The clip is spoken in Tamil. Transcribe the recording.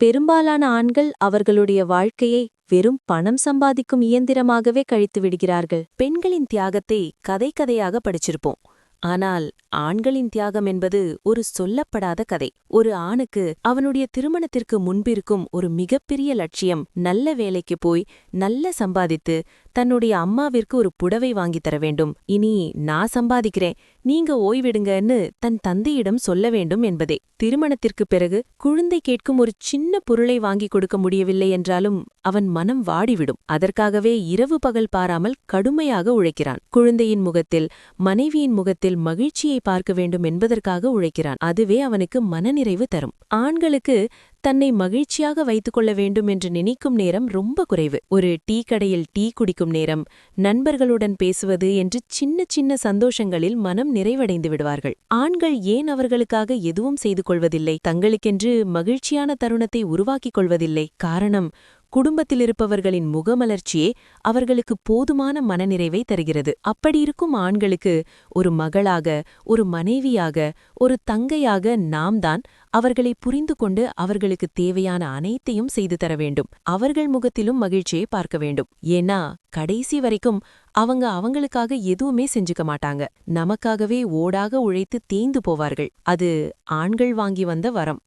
பெரும்பாலான ஆண்கள் அவர்களுடைய வாழ்க்கையை வெறும் பணம் சம்பாதிக்கும் இயந்திரமாகவே கழித்து விடுகிறார்கள். பெண்களின் தியாகத்தை கதை கதையாக படிச்சிருப்போம். ஆனால் ஆண்களின் தியாகம் என்பது ஒரு சொல்லப்படாத கதை. ஒரு ஆணுக்கு அவனுடைய திருமணத்திற்கு முன்பிருக்கும் ஒரு மிகப்பெரிய லட்சியம் நல்ல வேலைக்கு போய் நல்ல சம்பாதித்து தன்னுடைய அம்மாவிற்கு ஒரு புடவை வாங்கித் தர வேண்டும். இனி நான் சம்பாதிக்கிறேன், நீங்க ஓய்விடுங்கன்னு தன் தந்தையிடம் சொல்ல வேண்டும் என்பதே. திருமணத்திற்கு பிறகு குழந்தை கேட்கும் ஒரு சின்ன பொருளை வாங்கிக் கொடுக்க முடியவில்லை என்றாலும் அவன் மனம் வாடிவிடும். அதற்காகவே இரவு பகல் பாராமல் கடுமையாக உழைக்கிறான். குழந்தையின் முகத்தில், மனைவியின் முகத்தில் மகிழ்ச்சியை பார்க்க வேண்டும் என்பதற்காக உழைக்கிறான். அதுவே அவனுக்கு மனநிறைவு தரும். ஆண்களுக்கு தன்னை மகிழ்ச்சியாக வைத்துக் கொள்ள வேண்டும் என்று நினைக்கும் நேரம் ரொம்ப குறைவு. ஒரு டீ கடையில் டீ குடிக்கும் நேரம், நண்பர்களுடன் பேசுவது என்று சின்ன சின்ன சந்தோஷங்களில் மனம் நிறைவடைந்து விடுவார்கள். ஆண்கள் ஏன் அவர்களுக்காக எதுவும் செய்து கொள்வதில்லை? தங்களுக்கென்று மகிழ்ச்சியான தருணத்தை உருவாக்கிக் கொள்வதில்லை? காரணம், குடும்பத்திலிருப்பவர்களின் முகமலர்ச்சியே அவர்களுக்கு போதுமான மனநிறைவை தருகிறது. அப்படியிருக்கும் ஆண்களுக்கு ஒரு மகளாக, ஒரு மனைவியாக, ஒரு தங்கையாக நாம் தான் அவர்களை புரிந்து கொண்டு அவர்களுக்கு தேவையான அனைத்தையும் செய்து தர வேண்டும். அவர்கள் முகத்திலும் மகிழ்ச்சியை பார்க்க வேண்டும். ஏன்னா கடைசி வரைக்கும் அவங்க அவங்களுக்காக எதுவுமே செஞ்சுக்க மாட்டாங்க. நமக்காகவே ஓடாக உழைத்து தேய்ந்து போவார்கள். அது ஆண்கள் வாங்கி வந்த வரம்.